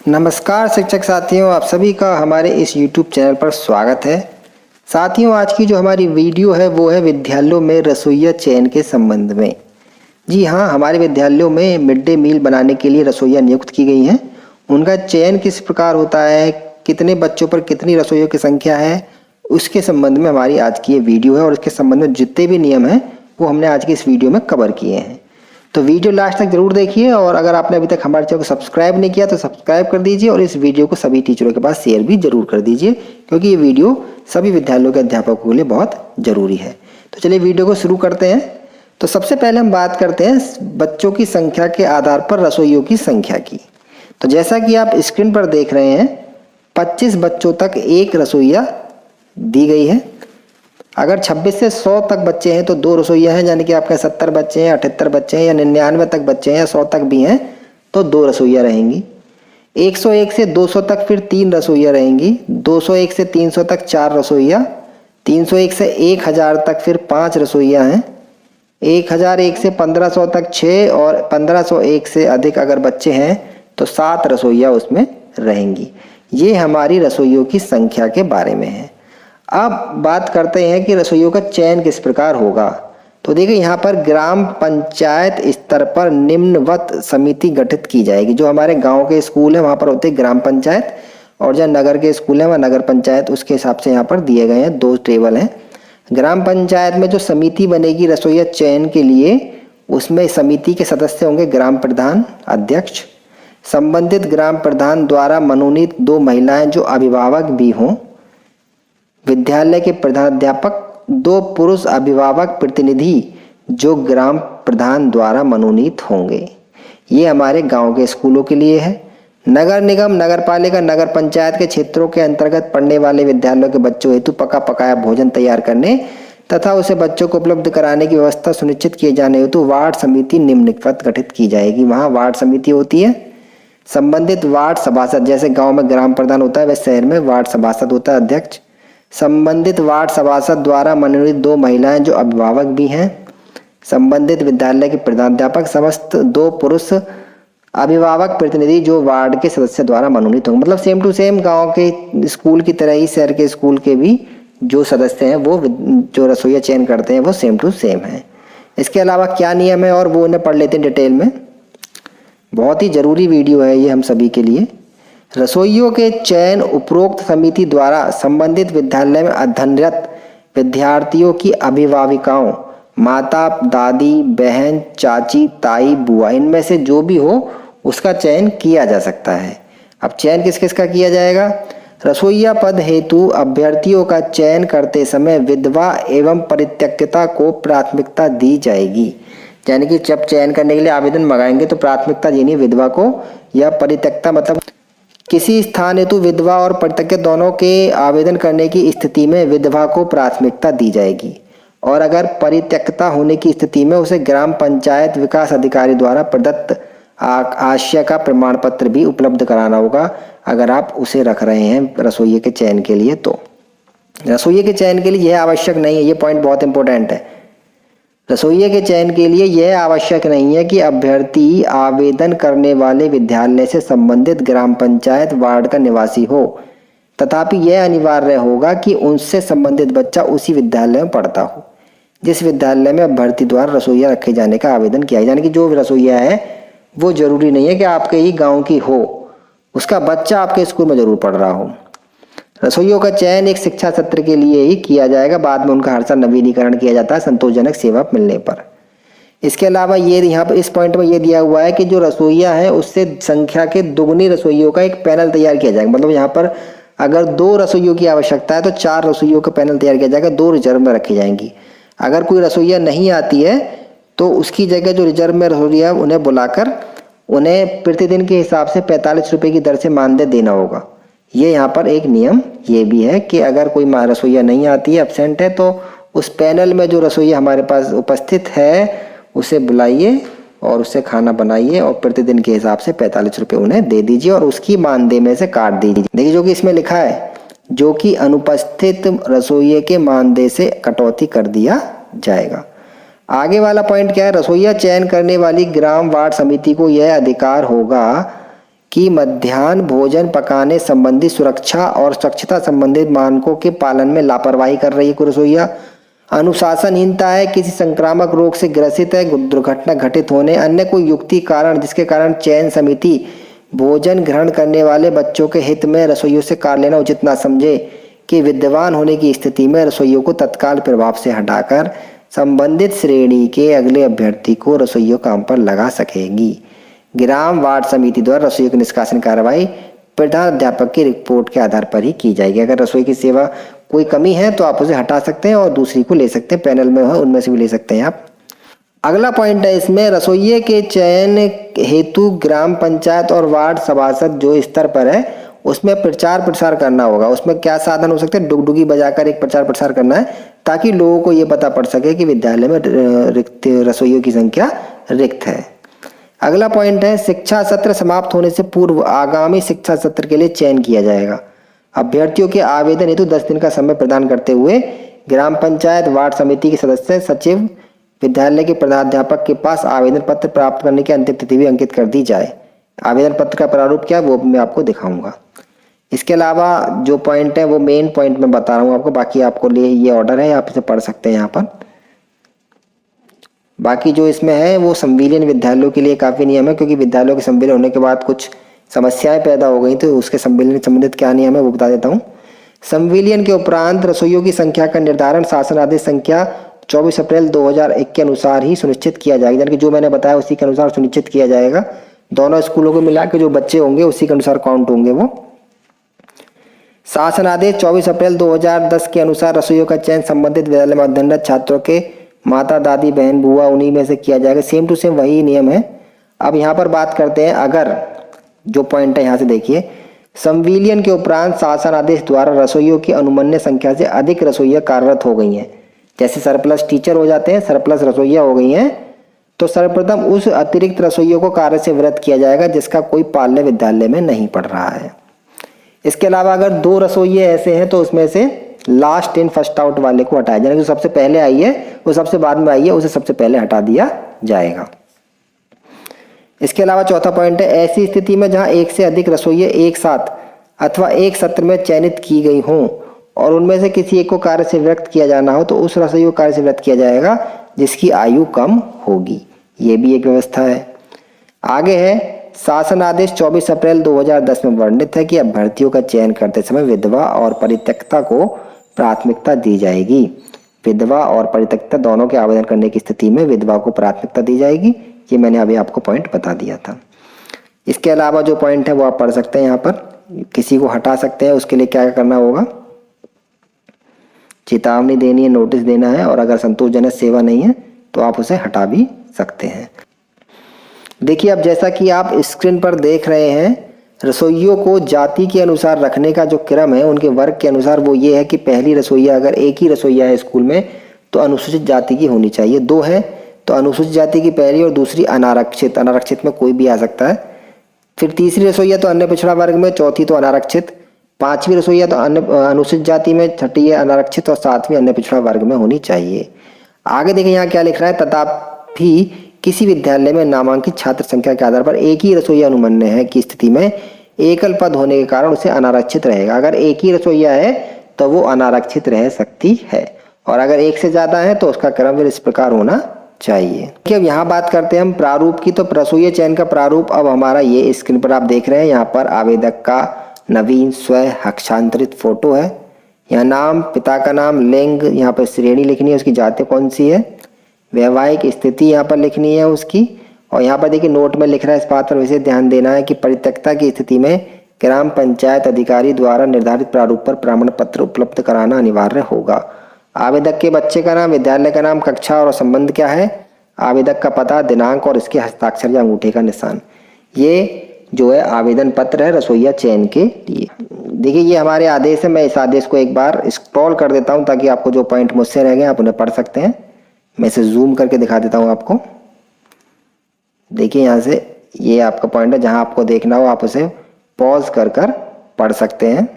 नमस्कार शिक्षक साथियों, आप सभी का हमारे इस YouTube चैनल पर स्वागत है। साथियों, आज की जो हमारी वीडियो है वो है विद्यालयों में रसोइया चयन के संबंध में। जी हाँ, हमारे विद्यालयों में मिड डे मील बनाने के लिए रसोइया नियुक्त की गई हैं। उनका चयन किस प्रकार होता है, कितने बच्चों पर कितनी रसोइयों की संख्या है, उसके संबंध में हमारी आज की ये वीडियो है और इसके संबंध में जितने भी नियम हैं वो हमने आज की इस वीडियो में कवर किए हैं। तो वीडियो लास्ट तक जरूर देखिए और अगर आपने अभी तक हमारे चैनल को सब्सक्राइब नहीं किया तो सब्सक्राइब कर दीजिए और इस वीडियो को सभी टीचरों के पास शेयर भी जरूर कर दीजिए, क्योंकि ये वीडियो सभी विद्यालयों के अध्यापकों के लिए बहुत ज़रूरी है। तो चलिए वीडियो को शुरू करते हैं। तो सबसे पहले हम बात करते हैं बच्चों की संख्या के आधार पर रसोइयों की संख्या की। तो जैसा कि आप स्क्रीन पर देख रहे हैं, 25 बच्चों तक एक रसोइया दी गई है। अगर 26 से 100 तक बच्चे हैं तो 2 रसोइया हैं, यानी कि आपके 70 बच्चे हैं, 78 बच्चे हैं या 99 तक बच्चे हैं या 100 तक भी हैं तो 2 रसोइया रहेंगी। 101 से 200 तक फिर 3 रसोइया रहेंगी। 201 से 300 तक 4 रसोइया। 301 से 1000 तक फिर 5 रसोइया हैं। 1001 से 1500 तक 6 और 1501 से अधिक अगर बच्चे हैं तो 7 रसोइया उसमें रहेंगी। ये हमारी रसोइयों की संख्या के बारे में है। अब बात करते हैं कि रसोइयों का चयन किस प्रकार होगा। तो देखिए, यहाँ पर ग्राम पंचायत स्तर पर निम्नवत समिति गठित की जाएगी। जो हमारे गांव के स्कूल है वहाँ पर होते हैं ग्राम पंचायत, और जो नगर के स्कूल है वहाँ नगर पंचायत। उसके हिसाब से यहाँ पर दिए गए हैं 2 टेबल हैं। ग्राम पंचायत में जो समिति बनेगी रसोइया चयन के लिए, उसमें समिति के सदस्य होंगे ग्राम प्रधान, अध्यक्ष। संबंधित ग्राम प्रधान द्वारा मनोनीत 2 महिलाएं जो अभिभावक भी हों। विद्यालय के प्रधानाध्यापक 2 पुरुष अभिभावक प्रतिनिधि जो ग्राम प्रधान द्वारा मनोनीत होंगे। ये हमारे गांव के स्कूलों के लिए है। नगर निगम, नगर पालिका, नगर पंचायत के क्षेत्रों के अंतर्गत पढ़ने वाले विद्यालयों के बच्चों हेतु पका पकाया भोजन तैयार करने तथा उसे बच्चों को उपलब्ध कराने की व्यवस्था सुनिश्चित किए जाने हेतु वार्ड समिति निम्नलिखित गठित की जाएगी। वहाँ वार्ड समिति होती है। संबंधित वार्ड सभासद, जैसे गाँव में ग्राम प्रधान होता है वैसे शहर में वार्ड सभासद होता है, अध्यक्ष। संबंधित वार्ड सभासद द्वारा मनोनीत 2 महिलाएं जो अभिभावक भी हैं। संबंधित विद्यालय के प्रधानाध्यापक, समस्त 2 पुरुष अभिभावक प्रतिनिधि जो वार्ड के सदस्य द्वारा मनोनीत होंगे। मतलब सेम टू सेम गांव के स्कूल की तरह ही शहर के स्कूल के भी जो सदस्य हैं वो जो रसोइया चयन करते हैं वो सेम टू सेम है। इसके अलावा क्या नियम है और वो उन्हें पढ़ लेते हैं डिटेल में। बहुत ही ज़रूरी वीडियो है ये हम सभी के लिए। रसोइयों के चयन उपरोक्त समिति द्वारा संबंधित विद्यालय में अध्ययनरत विद्यार्थियों की अभिभाविकाओं, माता, दादी, बहन, चाची, ताई, बुआ, इनमें से जो भी हो उसका चयन किया जा सकता है। अब चयन किस किस का किया जाएगा? रसोइया पद हेतु अभ्यर्थियों का चयन करते समय विधवा एवं परित्यक्ता को प्राथमिकता दी जाएगी। यानी कि जब चयन करने के लिए आवेदन मंगाएंगे तो प्राथमिकता देनी विधवा को या परित्यक्ता, मतलब किसी स्थान हेतु विधवा और परित्यक्त दोनों के आवेदन करने की स्थिति में विधवा को प्राथमिकता दी जाएगी, और अगर परित्यक्ता होने की स्थिति में उसे ग्राम पंचायत विकास अधिकारी द्वारा प्रदत्त आश्रय का प्रमाण पत्र भी उपलब्ध कराना होगा अगर आप उसे रख रहे हैं रसोइये के चयन के लिए। तो रसोइये के चयन के लिए यह आवश्यक नहीं है, ये पॉइंट बहुत इंपॉर्टेंट है। रसोइये के चयन के लिए यह आवश्यक नहीं है कि अभ्यर्थी आवेदन करने वाले विद्यालय से संबंधित ग्राम पंचायत वार्ड का निवासी हो, तथापि यह अनिवार्य होगा कि उनसे संबंधित बच्चा उसी विद्यालय में पढ़ता हो जिस विद्यालय में अभ्यर्थी द्वारा रसोइया रखे जाने का आवेदन किया है। यानी कि जो रसोइया है वो जरूरी नहीं है कि आपके ही गाँव की हो, उसका बच्चा आपके स्कूल में जरूर पढ़ रहा हो। रसोइयों का चयन एक शिक्षा सत्र के लिए ही किया जाएगा, बाद में उनका हर साल नवीनीकरण किया जाता है संतोषजनक सेवा मिलने पर। इसके अलावा ये यहाँ पर इस पॉइंट में ये दिया हुआ है कि जो रसोइया है उससे संख्या के दुगुनी रसोइयों का एक पैनल तैयार किया जाएगा। मतलब यहाँ पर अगर 2 रसोइयों की आवश्यकता है तो 4 रसोइयों का पैनल तैयार किया जाएगा, 2 रिजर्व में रखी जाएंगी। अगर कोई रसोइया नहीं आती है तो उसकी जगह जो रिजर्व में रसोइया उन्हें बुलाकर उन्हें प्रतिदिन के हिसाब से 45 रुपये की दर से मानदेय देना होगा। ये यहाँ पर एक नियम ये भी है कि अगर कोई रसोइया नहीं आती है, एब्सेंट है, तो उस पैनल में जो रसोइया हमारे पास उपस्थित है उसे बुलाइए और उससे खाना बनाइए और प्रतिदिन के हिसाब से 45 रुपये उन्हें दे दीजिए और उसकी मानदेय में से काट दीजिए। देखिए जो कि इसमें लिखा है, जो कि अनुपस्थित रसोइये के मानदेय से कटौती कर दिया जाएगा। आगे वाला पॉइंट क्या है? रसोइया चयन करने वाली ग्राम वार्ड समिति को यह अधिकार होगा कि मध्याह्न भोजन पकाने संबंधी सुरक्षा और स्वच्छता संबंधित मानकों के पालन में लापरवाही कर रही है कोई रसोइया। अनुशासनहीनता है, किसी संक्रामक रोग से ग्रसित है, दुर्घटना घटित होने, अन्य कोई युक्ति कारण जिसके कारण चयन समिति भोजन ग्रहण करने वाले बच्चों के हित में रसोइयों से कार्य लेना उचित ना समझे कि विद्यमान होने की स्थिति में रसोइयों को तत्काल प्रभाव से हटाकर संबंधित श्रेणी के अगले अभ्यर्थी को रसोइयों काम पर लगा सकेगी। ग्राम वार्ड समिति द्वारा रसोइयों की निष्कासन कार्रवाई प्रधान अध्यापक की रिपोर्ट के आधार पर ही की जाएगी। अगर रसोई की सेवा कोई कमी है तो आप उसे हटा सकते हैं और दूसरी को ले सकते हैं, पैनल में है उनमें से भी ले सकते हैं आप। अगला पॉइंट है इसमें, रसोइये के चयन हेतु ग्राम पंचायत और वार्ड सभासद जो स्तर पर है उसमें प्रचार प्रसार करना होगा। उसमें क्या साधन हो सकते हैं, डुगडुगी बजाकर एक प्रचार प्रसार करना है ताकि लोगों को ये पता पड़ सके कि विद्यालय में रिक्त रसोइयों की संख्या रिक्त है। अगला पॉइंट है, शिक्षा सत्र समाप्त होने से पूर्व आगामी शिक्षा सत्र के लिए चयन किया जाएगा। अभ्यर्थियों के आवेदन हेतु 10 दिन का समय प्रदान करते हुए ग्राम पंचायत वार्ड समिति के सदस्य सचिव विद्यालय के प्रधानाध्यापक के पास आवेदन पत्र प्राप्त करने की अंतिम तिथि भी अंकित कर दी जाए। आवेदन पत्र का प्रारूप क्या है वो मैं आपको दिखाऊंगा। इसके अलावा जो पॉइंट है वो मेन पॉइंट में बता रहा हूँ आपको, बाकी आपको लिए ये ऑर्डर है, आप इसे पढ़ सकते हैं यहाँ पर। बाकी जो इसमें है वो संविलियन विद्यालयों के लिए काफ़ी नियम है, क्योंकि विद्यालयों के संविलियन होने के बाद कुछ समस्याएं पैदा हो गई तो उसके संविलियन से संबंधित क्या नियम है वो बता देता हूँ। संविलियन के उपरांत रसोइयों की संख्या का निर्धारण शासन आदेश संख्या 24 अप्रैल 2001 के अनुसार ही सुनिश्चित किया जाएगा। यानी कि जो मैंने बताया उसी के अनुसार सुनिश्चित किया जाएगा। दोनों स्कूलों को मिला के जो बच्चे होंगे उसी के अनुसार काउंट होंगे वो। शासन आदेश 24 अप्रैल 2010 के अनुसार रसोइयों का चयन संबंधित विद्यालय में अध्ययनरत छात्रों के माता दादी बहन बुआ उन्हीं में से किया जाएगा। सेम टू सेम वही नियम है। अब यहाँ पर बात करते हैं, अगर जो पॉइंट है यहाँ से देखिए, संविलियन के उपरांत शासन आदेश द्वारा रसोइयों की अनुमन्य संख्या से अधिक रसोइयाँ कार्यरत हो गई हैं, जैसे सरप्लस टीचर हो जाते हैं, सरप्लस रसोइया हो गई हैं, तो सर्वप्रथम उस अतिरिक्त रसोइयों को कार्य से विरत किया जाएगा जिसका कोई पाल्य विद्यालय में नहीं पढ़ रहा है। इसके अलावा अगर 2 रसोइये ऐसे हैं तो उसमें से लास्ट इन फर्स्ट आउट वाले को हटाया जाएगा। जो सबसे पहले आई है वो सबसे बाद में आई है, उसे सबसे पहले हटा दिया जाएगा। इसके अलावा चौथा पॉइंट है, ऐसी स्थिति में जहां एक से अधिक रसोइये एक साथ अथवा एक सत्र में चयनित की गई हों और उनमें से किसी एक को कार्य से विरक्त किया जाना हो तो उस रसोई को कार्य से विरक्त किया जाएगा जिसकी आयु कम होगी। ये भी एक व्यवस्था है। आगे है, शासन आदेश 24 अप्रैल 2010 में वर्णित है कि अभ्यर्थियों का चयन करते समय विधवा और परित्यक्ता को प्राथमिकता दी जाएगी। विधवा और परित्यक्ता दोनों के आवेदन करने की स्थिति में विधवा को प्राथमिकता दी जाएगी। ये मैंने अभी आपको पॉइंट बता दिया था। इसके अलावा जो पॉइंट है वो आप पढ़ सकते हैं। यहाँ पर किसी को हटा सकते हैं, उसके लिए क्या करना होगा, चेतावनी देनी है, नोटिस देना है, और अगर संतोषजनक सेवा नहीं है तो आप उसे हटा भी सकते हैं। देखिए अब जैसा कि आप स्क्रीन पर देख रहे हैं, रसोइयों को जाति के अनुसार रखने का जो क्रम है उनके वर्ग के अनुसार वो ये है कि पहली रसोइया, अगर एक ही रसोइया है स्कूल में तो अनुसूचित जाति की होनी चाहिए। 2 है तो अनुसूचित जाति की पहली और दूसरी अनारक्षित, अनारक्षित में कोई भी आ सकता है। फिर तीसरी रसोइया तो अन्य पिछड़ा वर्ग में, चौथी तो अनारक्षित, 5वीं रसोइया तो अन्य अनुसूचित जाति में, 6ठी है अनारक्षित और 7वीं अन्य पिछड़ा वर्ग में होनी चाहिए। आगे देखिए यहाँ क्या लिख रहा है, तथापि किसी विद्यालय में नामांकित छात्र संख्या के आधार पर एक ही रसोइया अनुमन्य है की स्थिति में एकल पद होने के कारण उसे अनारक्षित रहेगा। अगर एक ही रसोइया है तो वो अनारक्षित रह सकती है, और अगर एक से ज्यादा है तो उसका क्रम फिर इस प्रकार होना चाहिए। कि अब यहाँ बात करते हैं हम प्रारूप की, तो रसोइया चयन का प्रारूप अब हमारा ये स्क्रीन पर आप देख रहे हैं। यहाँ पर आवेदक का नवीन स्व हस्तांतरित फोटो है। यहाँ नाम, पिता का नाम, लिंग, यहाँ पर श्रेणी लिखनी है, उसकी जाति कौन सी है, वैवाहिक स्थिति यहाँ पर लिखनी है उसकी, और यहाँ पर देखिए नोट में लिख रहा है, इस बात पर विशेष ध्यान देना है कि परित्यक्ता की स्थिति में ग्राम पंचायत अधिकारी द्वारा निर्धारित प्रारूप पर प्रमाण पत्र उपलब्ध कराना अनिवार्य होगा। आवेदक के बच्चे का नाम, विद्यालय का नाम, कक्षा और संबंध क्या है, आवेदक का पता, दिनांक और इसके हस्ताक्षर या अंगूठे का निशान। ये जो है आवेदन पत्र है रसोइया चयन के लिए। देखिए ये हमारे आदेश है। मैं इस आदेश को एक बार स्क्रॉल कर देता हूँ ताकि आपको जो पॉइंट मुझसे रह गए आप उन्हें पढ़ सकते हैं। मैं इसे जूम करके दिखा देता हूँ आपको। देखिए यहाँ से ये आपका पॉइंट है, जहाँ आपको देखना हो आप उसे पॉज कर कर पढ़ सकते हैं।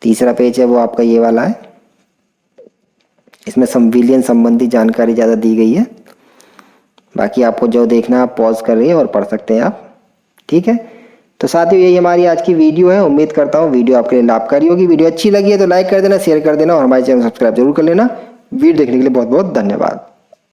तीसरा पेज है वो आपका ये वाला है, इसमें संविलियन संबंधी जानकारी ज़्यादा दी गई है। बाकी आपको जो देखना आप पॉज कर रही है और पढ़ सकते हैं आप। ठीक है, तो साथियों यही हमारी आज की वीडियो है। उम्मीद करता हूँ वीडियो आपके लिए लाभकारी होगी। वीडियो अच्छी लगी है तो लाइक कर देना, शेयर कर देना और हमारे चैनल सब्सक्राइब जरूर कर लेना। वीडियो देखने के लिए बहुत बहुत धन्यवाद।